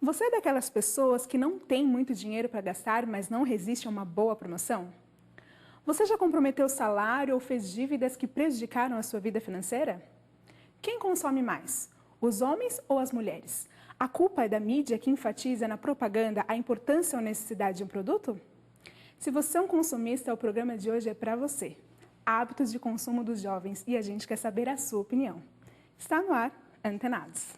Você é daquelas pessoas que não tem muito dinheiro para gastar, mas não resiste a uma boa promoção? Você já comprometeu o salário ou fez dívidas que prejudicaram a sua vida financeira? Quem consome mais, os homens ou as mulheres? A culpa é da mídia que enfatiza na propaganda a importância ou necessidade de um produto? Se você é um consumista, o programa de hoje é para você. Hábitos de consumo dos jovens, e a gente quer saber a sua opinião. Está no ar, Antenados.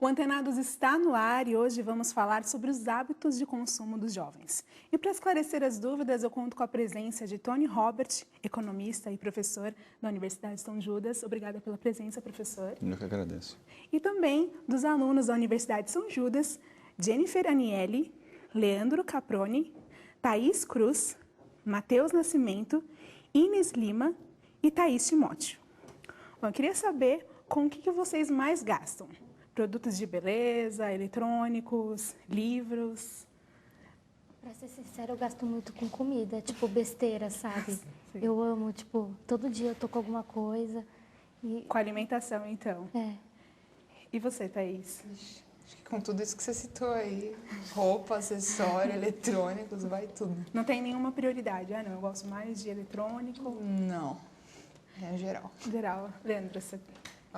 O Antenados está no ar e hoje vamos falar sobre os hábitos de consumo dos jovens. E para esclarecer as dúvidas, eu conto com a presença de Tony Robert, economista e professor da Universidade de São Judas. Obrigada pela presença, professor. Eu que agradeço. E também dos alunos da Universidade de São Judas, Jennifer Anielli, Leandro Caproni, Thaís Cruz, Matheus Nascimento, Inês Lima e Thaís Timóteo. Bom, eu queria saber com o que vocês mais gastam. Produtos de beleza, eletrônicos, livros. Pra ser sincera, eu gasto muito com comida, tipo besteira, sabe? Sim. Eu amo, tipo, todo dia eu tô com alguma coisa. E... Com alimentação, então. É. E você, Thaís? Acho que com tudo isso que você citou aí, roupa, acessório, eletrônicos, vai tudo. Não tem nenhuma prioridade? Ah, não, eu gosto mais de eletrônico. Não, é geral. Geral. Leandro, você...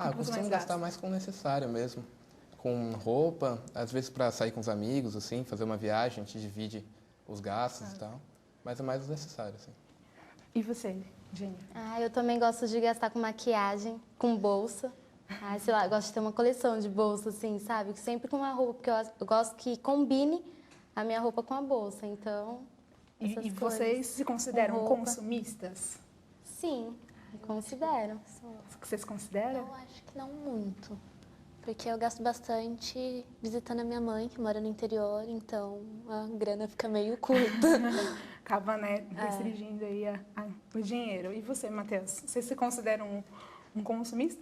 Eu costumo gastar mais com o necessário mesmo. Com roupa, às vezes para sair com os amigos, assim, fazer uma viagem, a gente divide os gastos e tal. Mas é mais o necessário, assim. E você, Jenny? Eu também gosto de gastar com maquiagem, com bolsa. Sei lá, eu gosto de ter uma coleção de bolsas, assim, sabe? Sempre com uma roupa, porque eu gosto que combine a minha roupa com a bolsa, então... E vocês se consideram consumistas? Sim, me considero. Vocês consideram? Eu acho que não muito, porque eu gasto bastante visitando a minha mãe, que mora no interior, então a grana fica meio curta. Acaba, né, restringindo aí o dinheiro. E você, Matheus? Você se considera um consumista?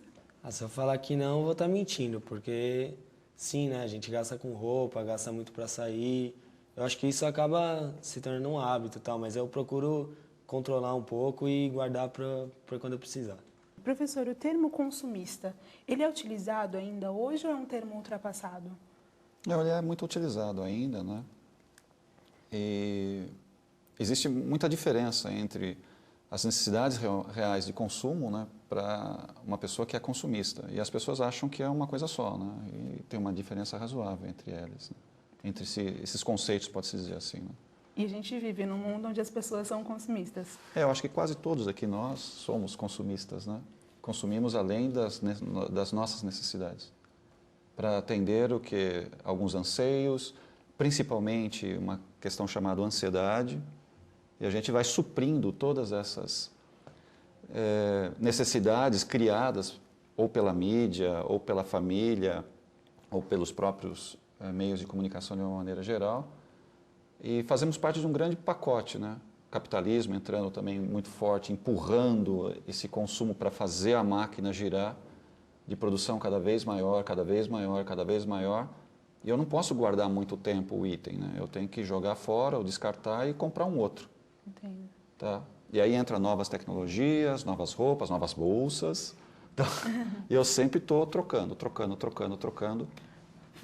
Se eu falar que não, eu vou estar mentindo, porque sim, né, a gente gasta com roupa, gasta muito para sair. Eu acho que isso acaba se tornando um hábito e tal, mas eu procuro controlar um pouco e guardar para quando eu precisar. Professor, o termo consumista, ele é utilizado ainda hoje ou é um termo ultrapassado? Não, ele é muito utilizado ainda, né? E existe muita diferença entre as necessidades reais de consumo, né, para uma pessoa que é consumista. E as pessoas acham que é uma coisa só, né? E tem uma diferença razoável entre elas, né? Entre esses conceitos, pode-se dizer assim, né? E a gente vive num mundo onde as pessoas são consumistas. Eu acho que quase todos aqui nós somos consumistas, né? Consumimos além das nossas necessidades, para atender alguns anseios, principalmente uma questão chamada ansiedade, e a gente vai suprindo todas essas necessidades criadas ou pela mídia, ou pela família, ou pelos próprios meios de comunicação de uma maneira geral, e fazemos parte de um grande pacote, né? Capitalismo entrando também muito forte, empurrando esse consumo para fazer a máquina girar, de produção cada vez maior, cada vez maior, cada vez maior. E eu não posso guardar muito tempo o item, né? Eu tenho que jogar fora ou descartar e comprar um outro. Entendo. Tá? E aí entra novas tecnologias, novas roupas, novas bolsas. Então, e eu sempre estou trocando.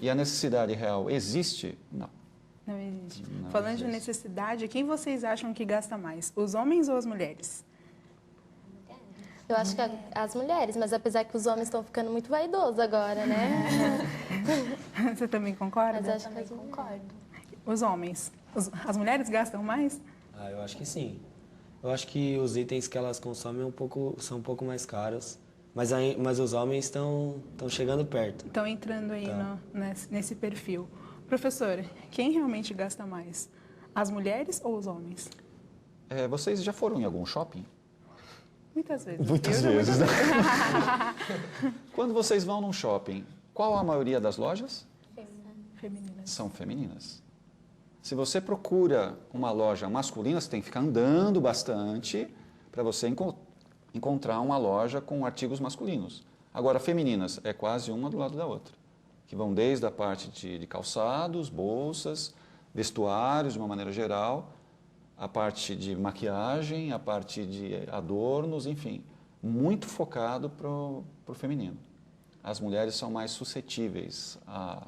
E a necessidade real existe? Não. Não existe. Não Falando de existe. necessidade, quem vocês acham que gasta mais? Os homens ou as mulheres? Eu acho que as mulheres, mas apesar que os homens estão ficando muito vaidosos agora, né? Você também concorda? Mas acho que eu concordo. Os homens. As mulheres gastam mais? Eu acho que sim. Eu acho que os itens que elas consomem são um pouco mais caros, mas os homens estão chegando perto. Estão entrando aí nesse perfil. Professor, quem realmente gasta mais? As mulheres ou os homens? Vocês já foram em algum shopping? Muitas vezes. Muitas vezes, né? Quando vocês vão num shopping, qual a maioria das lojas? Femininas. são femininas. Se você procura uma loja masculina, você tem que ficar andando bastante para você encontrar uma loja com artigos masculinos. Agora, femininas, é quase uma do lado da outra, que vão desde a parte de calçados, bolsas, vestuários de uma maneira geral, a parte de maquiagem, a parte de adornos, enfim, muito focado para o feminino. As mulheres são mais suscetíveis a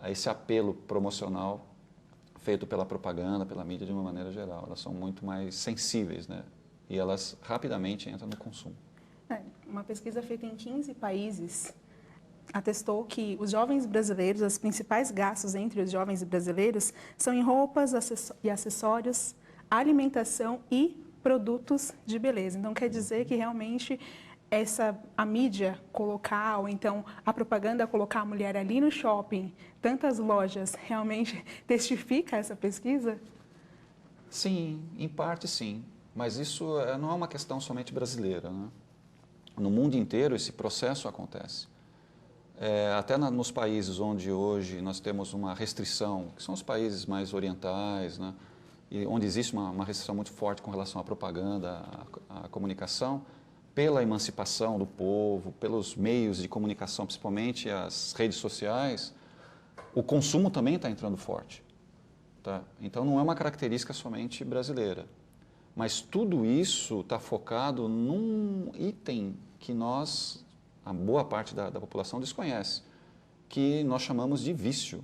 esse apelo promocional feito pela propaganda, pela mídia de uma maneira geral. Elas são muito mais sensíveis, né? E elas rapidamente entram no consumo. Uma pesquisa feita em 15 países atestou que os jovens brasileiros, os principais gastos entre os jovens brasileiros são em roupas e acessórios, alimentação e produtos de beleza. Então, quer dizer que realmente a mídia colocar, ou então a propaganda colocar a mulher ali no shopping, tantas lojas, realmente testifica essa pesquisa? Sim, em parte sim, mas isso não é uma questão somente brasileira, né? No mundo inteiro esse processo acontece. Até nos países onde hoje nós temos uma restrição, que são os países mais orientais, né? E onde existe uma restrição muito forte com relação à propaganda, à comunicação, pela emancipação do povo, pelos meios de comunicação, principalmente as redes sociais, o consumo também está entrando forte. Tá? Então não é uma característica somente brasileira. Mas tudo isso está focado num item que a boa parte da população desconhece, que nós chamamos de vício.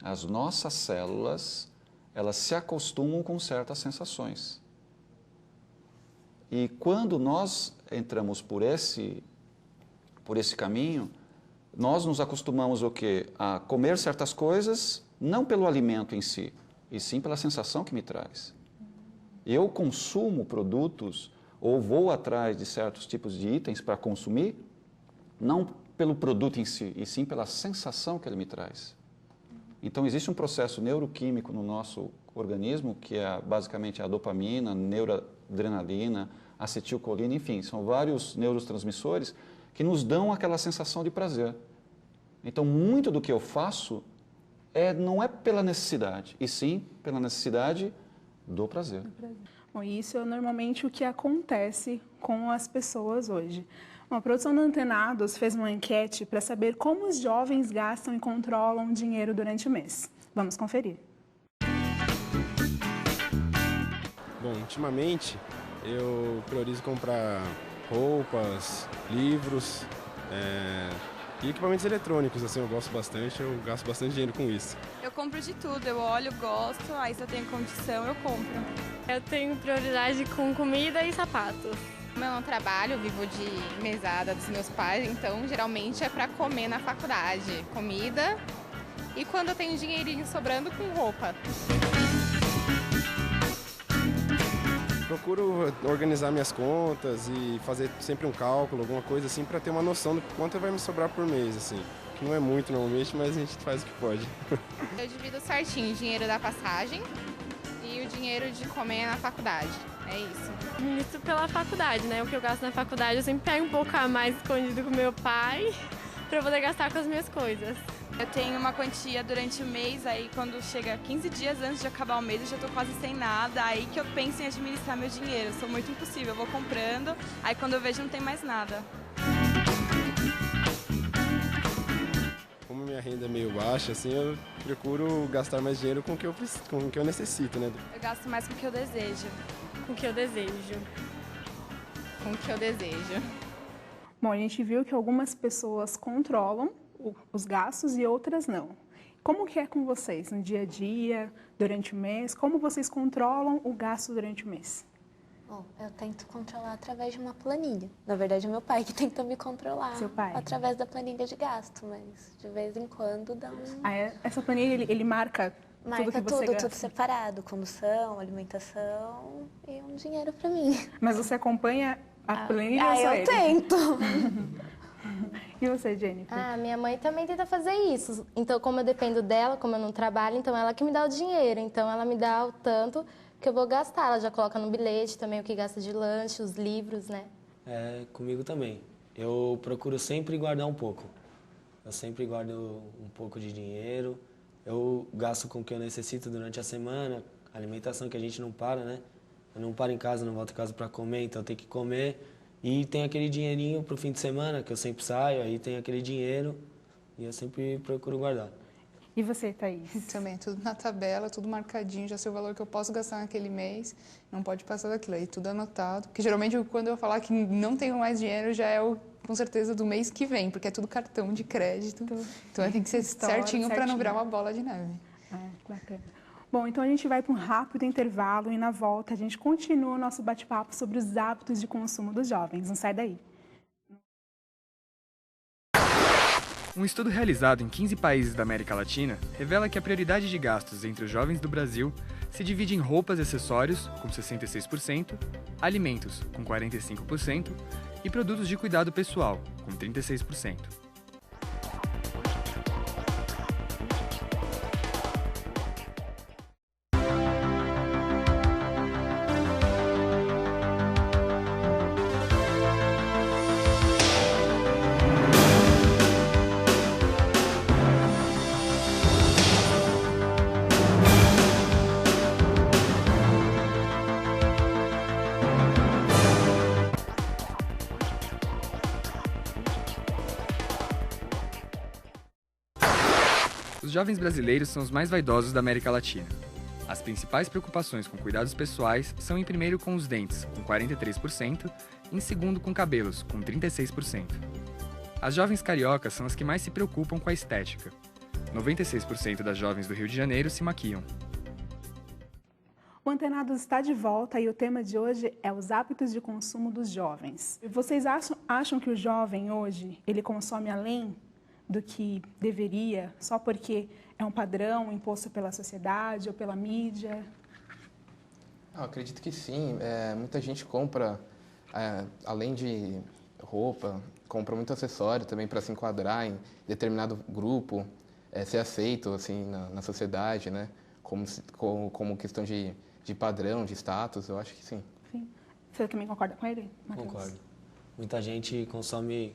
As nossas células, elas se acostumam com certas sensações. E quando nós entramos por esse caminho, nós nos acostumamos o quê? A comer certas coisas, não pelo alimento em si, e sim pela sensação que me traz. Eu consumo produtos ou vou atrás de certos tipos de itens para consumir, não pelo produto em si, e sim pela sensação que ele me traz. Então, existe um processo neuroquímico no nosso organismo, que é basicamente a dopamina, neuroadrenalina, acetilcolina, enfim, são vários neurotransmissores que nos dão aquela sensação de prazer. Então, muito do que eu faço não é pela necessidade, e sim pela necessidade do prazer. Bom, isso é normalmente o que acontece com as pessoas hoje. A produção da Antenados fez uma enquete para saber como os jovens gastam e controlam dinheiro durante o mês. Vamos conferir. Bom, ultimamente eu priorizo comprar roupas, livros e equipamentos eletrônicos, assim, eu gosto bastante, eu gasto bastante dinheiro com isso. Eu compro de tudo, eu olho, gosto, aí se eu tenho condição eu compro. Eu tenho prioridade com comida e sapatos. Como eu não trabalho, eu vivo de mesada dos meus pais, então geralmente é para comer na faculdade, comida e quando eu tenho dinheirinho sobrando com roupa. Procuro organizar minhas contas e fazer sempre um cálculo, alguma coisa assim, para ter uma noção do quanto vai me sobrar por mês, assim. Que não é muito normalmente, mas a gente faz o que pode. Eu divido certinho o dinheiro da passagem e o dinheiro de comer na faculdade, é isso. Isso pela faculdade, né? O que eu gasto na faculdade eu sempre pego um pouco a mais escondido com meu pai para poder gastar com as minhas coisas. Eu tenho uma quantia durante o mês, aí quando chega 15 dias antes de acabar o mês eu já estou quase sem nada, aí que eu penso em administrar meu dinheiro. Eu sou muito impossível, eu vou comprando, aí quando eu vejo não tem mais nada. Como minha renda é meio baixa, assim, eu procuro gastar mais dinheiro com o que eu necessito, né? Eu gasto mais com o que eu desejo. Com o que eu desejo. Com o que eu desejo. Bom, a gente viu que algumas pessoas controlam os gastos e outras não. Como que é com vocês no dia a dia, durante o mês? Como vocês controlam o gasto durante o mês? Bom, eu tento controlar através de uma planilha. Na verdade, é meu pai que tenta me controlar. Seu pai? Através da planilha de gasto, mas de vez em quando dá um... Essa planilha, ele marca tudo que você gasta? Tudo separado. Condução, alimentação e um dinheiro para mim. Mas você acompanha a planilha ou só eu tento. E você, Jennifer? Minha mãe também tenta fazer isso. Então, como eu dependo dela, como eu não trabalho, então ela que me dá o dinheiro. Então, ela me dá o tanto que eu vou gastar. Ela já coloca no bilhete também o que gasta de lanche, os livros, né? Comigo também. Eu procuro sempre guardar um pouco. eu sempre guardo um pouco de dinheiro. Eu gasto com o que eu necessito durante a semana, alimentação que a gente não para, né? Eu não paro em casa, não volto em casa para comer, então eu tenho que comer. E tem aquele dinheirinho pro fim de semana, que eu sempre saio, aí tem aquele dinheiro e eu sempre procuro guardar. E você, Thaís? Também, tudo na tabela, tudo marcadinho, já sei o valor que eu posso gastar naquele mês, não pode passar daquilo, aí tudo anotado. Porque geralmente quando eu falar que não tenho mais dinheiro, já é com certeza do mês que vem, porque é tudo cartão de crédito. Então tem que ser certinho para não virar uma bola de neve. Que bacana. Bom, então a gente vai para um rápido intervalo e na volta a gente continua o nosso bate-papo sobre os hábitos de consumo dos jovens. Não sai daí. Um estudo realizado em 15 países da América Latina revela que a prioridade de gastos entre os jovens do Brasil se divide em roupas e acessórios, com 66%, alimentos, com 45%, e produtos de cuidado pessoal, com 36%. Os jovens brasileiros são os mais vaidosos da América Latina. As principais preocupações com cuidados pessoais são em primeiro com os dentes, com 43%, e em segundo com cabelos, com 36%. As jovens cariocas são as que mais se preocupam com a estética. 96% das jovens do Rio de Janeiro se maquiam. O Antenados está de volta e o tema de hoje é os hábitos de consumo dos jovens. Vocês acham que o jovem hoje, ele consome além do que deveria, só porque é um padrão imposto pela sociedade ou pela mídia? Eu acredito que sim. Muita gente compra, além de roupa, compra muito acessório também para se enquadrar em determinado grupo, ser aceito assim, na sociedade, né? Como questão de padrão, de status, eu acho que sim. Sim. Você também concorda com ele, Matheus? Concordo. Muita gente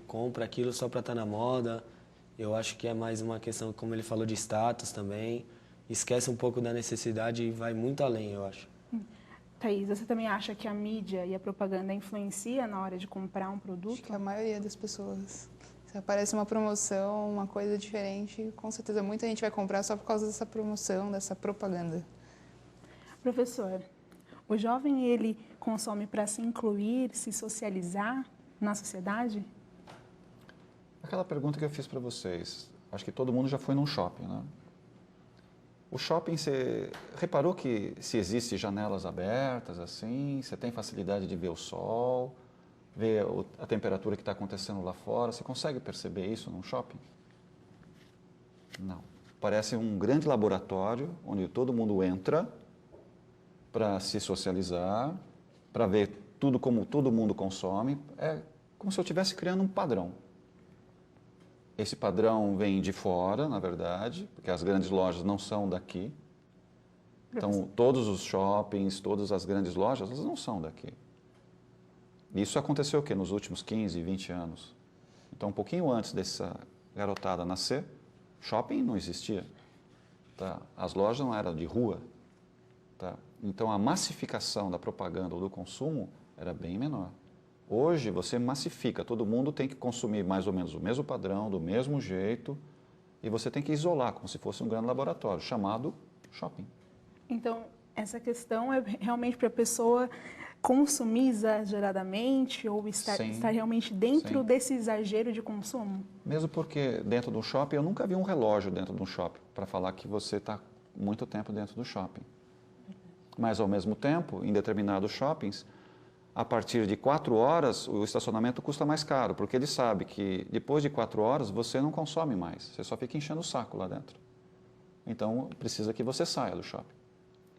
compra aquilo só para estar na moda. Eu acho que é mais uma questão, como ele falou, de status também. Esquece um pouco da necessidade e vai muito além, eu acho. Thaís, você também acha que a mídia e a propaganda influencia na hora de comprar um produto? Acho que a maioria das pessoas. Se aparece uma promoção, uma coisa diferente, com certeza muita gente vai comprar só por causa dessa promoção, dessa propaganda. Professor, o jovem, ele consome para se incluir, se socializar na sociedade? Aquela pergunta que eu fiz para vocês, acho que todo mundo já foi num shopping, né? O shopping, você reparou que se existe janelas abertas, assim, você tem facilidade de ver o sol, ver a temperatura que está acontecendo lá fora, você consegue perceber isso num shopping? Não. Parece um grande laboratório onde todo mundo entra para se socializar, para ver tudo como todo mundo consome. É como se eu estivesse criando um padrão. Esse padrão vem de fora, na verdade, porque as grandes lojas não são daqui. Então, todos os shoppings, todas as grandes lojas, elas não são daqui. Isso aconteceu o quê? Nos últimos 15, 20 anos. Então, um pouquinho antes dessa garotada nascer, shopping não existia. Tá? As lojas não eram de rua. Tá? Então, a massificação da propaganda ou do consumo era bem menor. Hoje, você massifica, todo mundo tem que consumir mais ou menos o mesmo padrão, do mesmo jeito, e você tem que isolar, como se fosse um grande laboratório, chamado shopping. Então, essa questão é realmente para a pessoa consumir exageradamente ou estar realmente dentro desse exagero de consumo? Mesmo porque dentro do shopping, eu nunca vi um relógio dentro de um shopping para falar que você está muito tempo dentro do shopping. Mas, ao mesmo tempo, em determinados shoppings, a partir de 4 horas, o estacionamento custa mais caro, porque ele sabe que depois de 4 horas você não consome mais, você só fica enchendo o saco lá dentro. Então, precisa que você saia do shopping.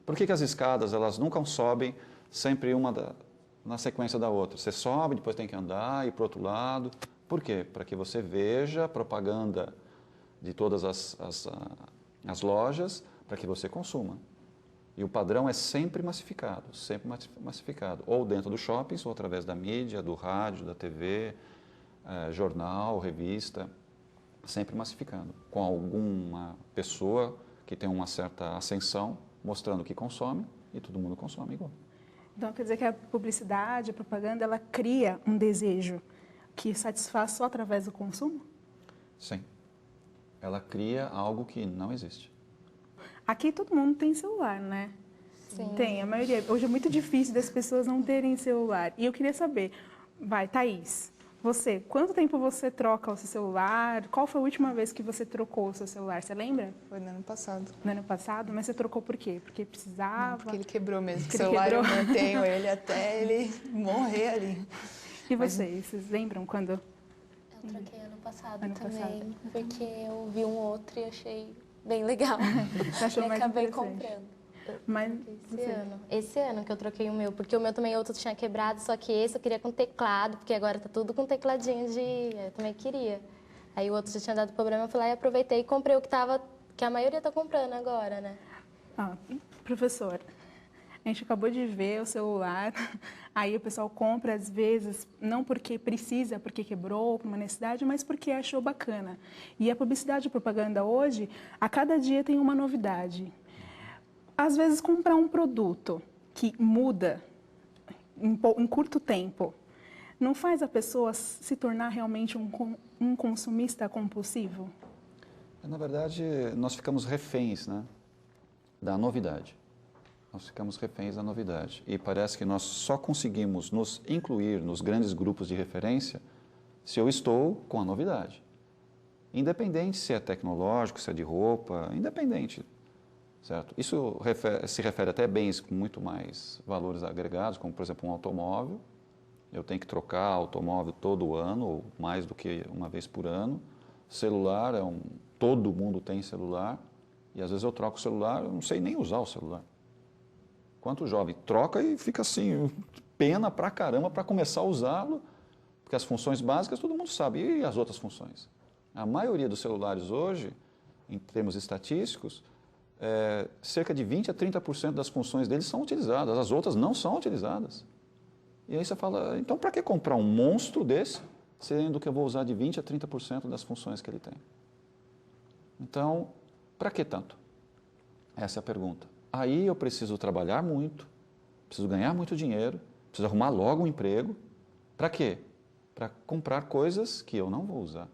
Por que as escadas, elas nunca sobem sempre uma na sequência da outra? Você sobe, depois tem que andar, ir para o outro lado. Por quê? Para que você veja a propaganda de todas as lojas, para que você consuma. E o padrão é sempre massificado, ou dentro dos shoppings, ou através da mídia, do rádio, da TV, jornal, revista. sempre massificando, com alguma pessoa que tem uma certa ascensão, mostrando que consome e todo mundo consome igual. Então, quer dizer que a publicidade, a propaganda, ela cria um desejo que satisfaz só através do consumo? Sim. Ela cria algo que não existe. Aqui todo mundo tem celular, né? Sim. Tem, a maioria. Hoje é muito difícil das pessoas não terem celular. E eu queria saber, Thaís, você, quanto tempo você troca o seu celular? Qual foi a última vez que você trocou o seu celular? Você lembra? Foi no ano passado. No ano passado? Mas você trocou por quê? Porque precisava? Não, porque ele quebrou mesmo. Porque O celular ele eu quebrou. mantenho ele até ele morrer ali. E vocês lembram quando? Eu troquei ano passado Ano também, passado. porque eu vi um outro e achei bem legal. Você achou e mais acabei interessante? comprando. Mas Esse ano que eu troquei o meu, porque o meu também outro tinha quebrado, só que esse eu queria com teclado, porque agora tá tudo com tecladinho eu também queria. Aí o outro já tinha dado problema, eu fui lá e aproveitei e comprei o que a maioria tá comprando agora, né? Professor, a gente acabou de ver o celular, aí o pessoal compra às vezes, não porque precisa, porque quebrou, por uma necessidade, mas porque achou bacana. E a publicidade e propaganda hoje, a cada dia tem uma novidade. Às vezes comprar um produto que muda em curto tempo, não faz a pessoa se tornar realmente um consumista compulsivo? Na verdade, nós ficamos reféns, né, da novidade. Nós ficamos reféns da novidade. E parece que nós só conseguimos nos incluir nos grandes grupos de referência se eu estou com a novidade. Independente se é tecnológico, se é de roupa, independente. Certo? Isso se refere até a bens com muito mais valores agregados, como, por exemplo, um automóvel. Eu tenho que trocar automóvel todo ano, ou mais do que uma vez por ano. Celular, todo mundo tem celular. E às vezes eu troco o celular, eu não sei nem usar o celular. Quanto jovem troca e fica assim, pena pra caramba para começar a usá-lo, porque as funções básicas todo mundo sabe, e as outras funções? A maioria dos celulares hoje, em termos estatísticos, cerca de 20% a 30% das funções deles são utilizadas, as outras não são utilizadas. E aí você fala, então para que comprar um monstro desse, sendo que eu vou usar de 20% a 30% das funções que ele tem? Então, para que tanto? Essa é a pergunta. Aí eu preciso trabalhar muito, preciso ganhar muito dinheiro, preciso arrumar logo um emprego. Para quê? Para comprar coisas que eu não vou usar.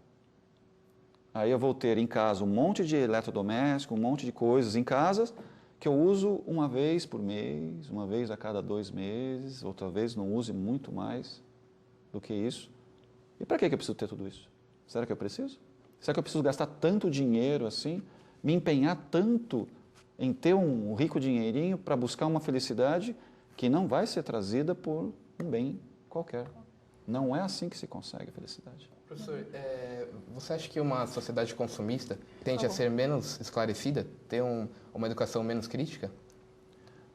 Aí eu vou ter em casa um monte de eletrodoméstico, um monte de coisas em casa que eu uso uma vez por mês, uma vez a cada 2 meses, ou talvez não use muito mais do que isso. E para que eu preciso ter tudo isso? Será que eu preciso? Será que eu preciso gastar tanto dinheiro assim, me empenhar tanto em ter um rico dinheirinho para buscar uma felicidade que não vai ser trazida por um bem qualquer? Não é assim que se consegue a felicidade. Professor, você acha que uma sociedade consumista tende a ser menos esclarecida, ter uma educação menos crítica?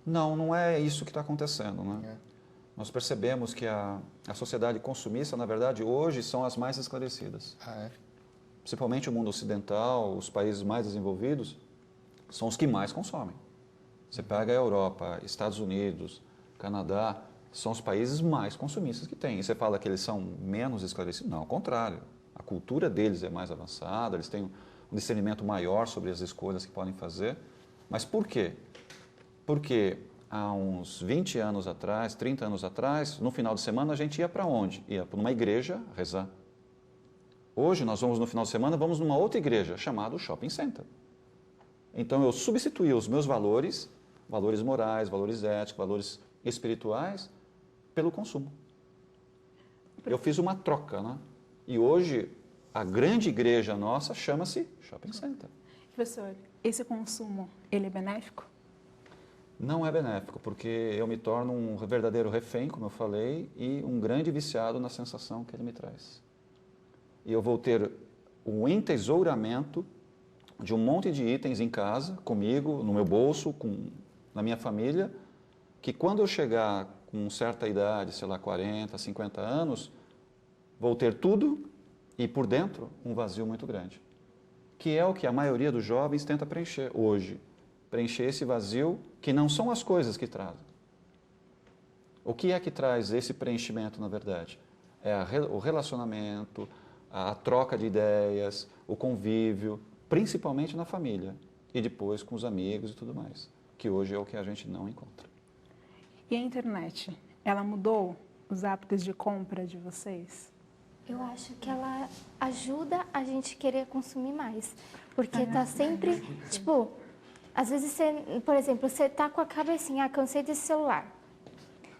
Não, não é isso que está acontecendo, né? Nós percebemos que a sociedade consumista, na verdade, hoje são as mais esclarecidas. Principalmente o mundo ocidental, os países mais desenvolvidos, são os que mais consomem. Você pega a Europa, Estados Unidos, Canadá, são os países mais consumistas que tem. E você fala que eles são menos esclarecidos? Não, ao contrário. A cultura deles é mais avançada, eles têm um discernimento maior sobre as escolhas que podem fazer. Mas por quê? Porque há uns 20 anos atrás, 30 anos atrás, no final de semana a gente ia para onde? Ia para uma igreja rezar. Hoje nós vamos no final de semana, vamos numa outra igreja, chamada shopping center. Então eu substituí os meus valores, valores morais, valores éticos, valores espirituais, pelo consumo. Eu fiz uma troca, né? E hoje a grande igreja nossa chama-se shopping center. Professor, esse consumo, ele é benéfico? Não é benéfico, porque eu me torno um verdadeiro refém, como eu falei, e um grande viciado na sensação que ele me traz. E eu vou ter o entesouramento de um monte de itens em casa, comigo, no meu bolso, na minha família, que quando eu chegar com certa idade, sei lá, 40, 50 anos, vou ter tudo e por dentro um vazio muito grande. Que é o que a maioria dos jovens tenta preencher hoje. Preencher esse vazio que não são as coisas que trazem. O que é que traz esse preenchimento, na verdade? É o relacionamento, a troca de ideias, o convívio, principalmente na família e depois com os amigos e tudo mais, que hoje é o que a gente não encontra. E a internet, ela mudou os hábitos de compra de vocês? Eu acho que ela ajuda a gente querer consumir mais, porque tá sempre, tipo, às vezes você, por exemplo, você tá com a cabecinha, cansei desse celular.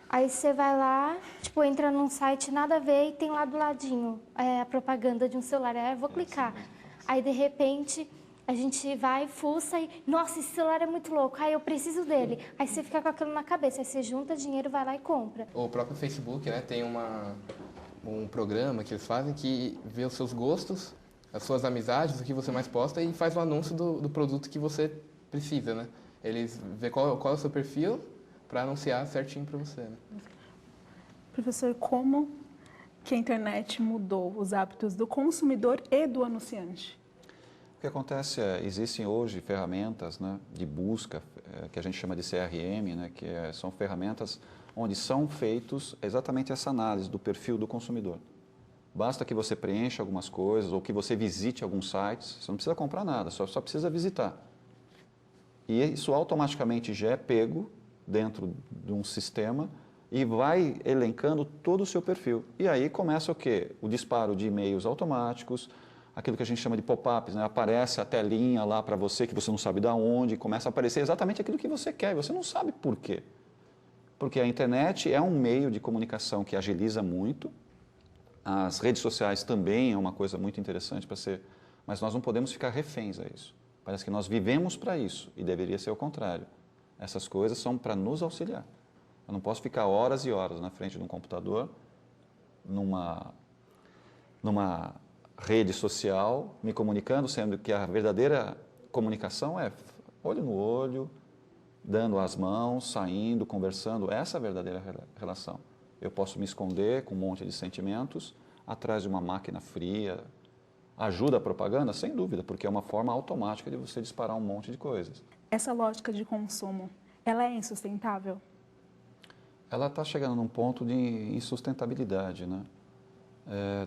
Aí você vai lá, tipo, entra num site nada a ver e tem lá do ladinho a propaganda de um celular. Aí eu vou clicar. Aí, de repente, a gente vai, fuça e... Nossa, esse celular é muito louco. Aí eu preciso dele. Aí você fica com aquilo na cabeça. Aí você junta dinheiro, vai lá e compra. O próprio Facebook, né, tem um programa que eles fazem que vê os seus gostos, as suas amizades, o que você mais posta e faz o anúncio do produto que você precisa, né? Eles vê qual é o seu perfil para anunciar certinho para você, né? Professor, como que a internet mudou os hábitos do consumidor e do anunciante? O que acontece é, existem hoje ferramentas, né, de busca, que a gente chama de CRM, né, são ferramentas onde são feitos exatamente essa análise do perfil do consumidor. Basta que você preencha algumas coisas ou que você visite alguns sites, você não precisa comprar nada, só precisa visitar. E isso automaticamente já é pego dentro de um sistema e vai elencando todo o seu perfil. E aí começa o quê? O disparo de e-mails automáticos, aquilo que a gente chama de pop-ups, né? Aparece a telinha lá para você que você não sabe de onde, começa a aparecer exatamente aquilo que você quer, e você não sabe por quê. Porque a internet é um meio de comunicação que agiliza muito, as redes sociais também é uma coisa muito interessante para ser, mas nós não podemos ficar reféns a isso. Parece que nós vivemos para isso, e deveria ser o contrário. Essas coisas são para nos auxiliar. Eu não posso ficar horas e horas na frente de um computador, numa rede social, me comunicando, sendo que a verdadeira comunicação é olho no olho, dando as mãos, saindo, conversando. Essa é a verdadeira relação. Eu posso me esconder com um monte de sentimentos atrás de uma máquina fria. Ajuda a propaganda? Sem dúvida, porque é uma forma automática de você disparar um monte de coisas. Essa lógica de consumo, ela é insustentável? Ela está chegando num ponto de insustentabilidade, né?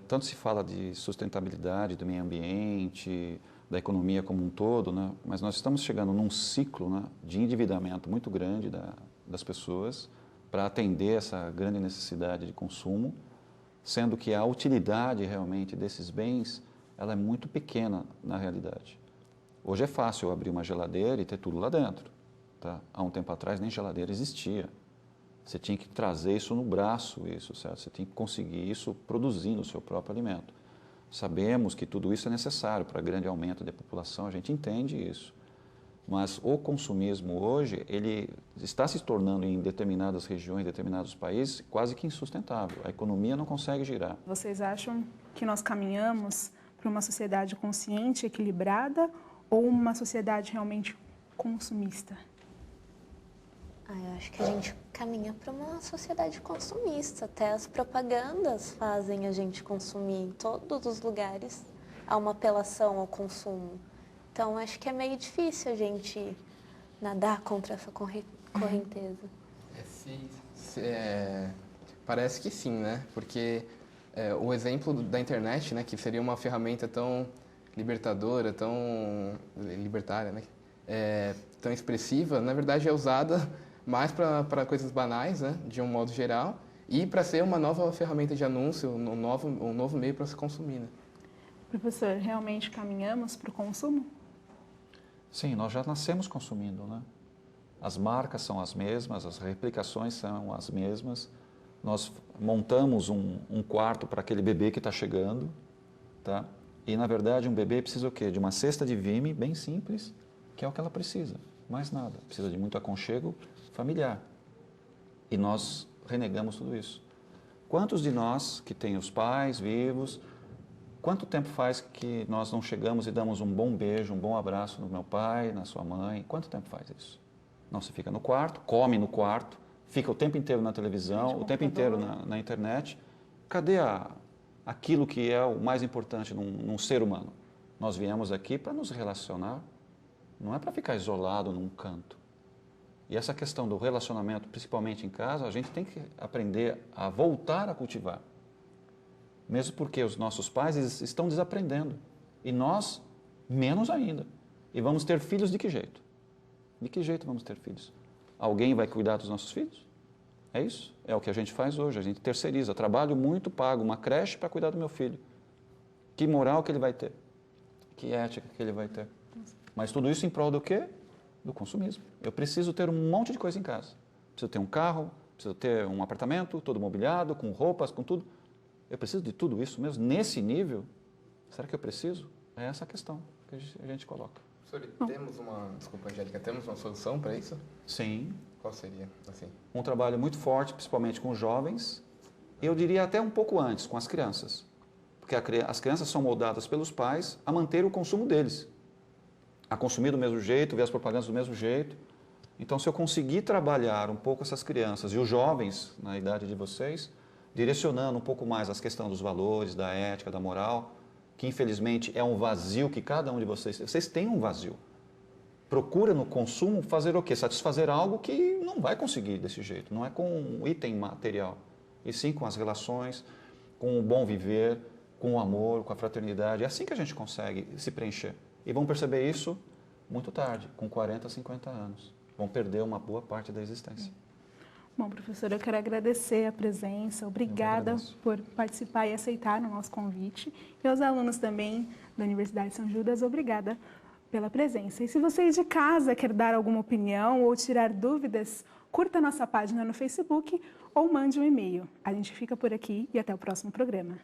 Tanto se fala de sustentabilidade do meio ambiente, da economia como um todo, né? Mas nós estamos chegando num ciclo, né, de endividamento muito grande das pessoas para atender essa grande necessidade de consumo, sendo que a utilidade realmente desses bens ela é muito pequena na realidade. Hoje é fácil eu abrir uma geladeira e ter tudo lá dentro. Tá? Há um tempo atrás nem geladeira existia. Você tinha que trazer isso no braço, certo? Você tinha que conseguir isso produzindo o seu próprio alimento. Sabemos que tudo isso é necessário para grande aumento da população, a gente entende isso. Mas o consumismo hoje, ele está se tornando em determinadas regiões, determinados países, quase que insustentável. A economia não consegue girar. Vocês acham que nós caminhamos para uma sociedade consciente, equilibrada, ou uma sociedade realmente consumista? Eu acho que a gente caminha para uma sociedade consumista. Até as propagandas fazem a gente consumir. Em todos os lugares há uma apelação ao consumo. Então, acho que é meio difícil a gente nadar contra essa correnteza. Parece que sim, né? Porque o exemplo da internet, né, que seria uma ferramenta tão libertadora, tão libertária, né? Tão expressiva, na verdade é usada mais para coisas banais, né, de um modo geral, e para ser uma nova ferramenta de anúncio, um novo meio para se consumir. Né? Professor, realmente caminhamos para o consumo? Sim, nós já nascemos consumindo, né? As marcas são as mesmas, as replicações são as mesmas. Nós montamos um quarto para aquele bebê que está chegando, tá? E, na verdade, um bebê precisa o quê? De uma cesta de Vime bem simples, que é o que ela precisa, mais nada. Precisa de muito aconchego familiar. E nós renegamos tudo isso. Quantos de nós que têm os pais vivos, quanto tempo faz que nós não chegamos e damos um bom beijo, um bom abraço no meu pai, na sua mãe? Quanto tempo faz isso? Não, você fica no quarto, come no quarto, fica o tempo inteiro na televisão, o tempo inteiro na internet. Cadê aquilo que é o mais importante num ser humano? Nós viemos aqui para nos relacionar, não é para ficar isolado num canto. E essa questão do relacionamento, principalmente em casa, a gente tem que aprender a voltar a cultivar. mesmo porque os nossos pais estão desaprendendo e nós menos ainda. E vamos ter filhos de que jeito? De que jeito vamos ter filhos? Alguém vai cuidar dos nossos filhos? É isso? É o que a gente faz hoje, a gente terceiriza. Trabalho muito, pago uma creche para cuidar do meu filho. Que moral que ele vai ter? Que ética que ele vai ter? Mas tudo isso em prol do quê? Do consumismo. Eu preciso ter um monte de coisa em casa. Preciso ter um carro, preciso ter um apartamento, todo mobiliado, com roupas, com tudo. Eu preciso de tudo isso mesmo? Nesse nível? Será que eu preciso? É essa a questão que a gente coloca. Professor, desculpa, Angélica, temos uma solução para isso? Sim. Qual seria? Assim? Um trabalho muito forte, principalmente com os jovens, eu diria até um pouco antes, com as crianças. Porque as crianças são moldadas pelos pais a manter o consumo deles. A consumir do mesmo jeito, ver as propagandas do mesmo jeito. Então, se eu conseguir trabalhar um pouco essas crianças e os jovens, na idade de vocês, direcionando um pouco mais as questões dos valores, da ética, da moral, que infelizmente é um vazio que cada um de vocês têm um vazio. Procura no consumo fazer o quê? Satisfazer algo que não vai conseguir desse jeito, não é com um item material, e sim com as relações, com o bom viver, com o amor, com a fraternidade. É assim que a gente consegue se preencher. E vão perceber isso muito tarde, com 40, 50 anos. Vão perder uma boa parte da existência. Bom, professor, eu quero agradecer a presença, obrigada por participar e aceitar o nosso convite. E aos alunos também da Universidade de São Judas, obrigada pela presença. E se você de casa quer dar alguma opinião ou tirar dúvidas, curta a nossa página no Facebook ou mande um e-mail. A gente fica por aqui e até o próximo programa.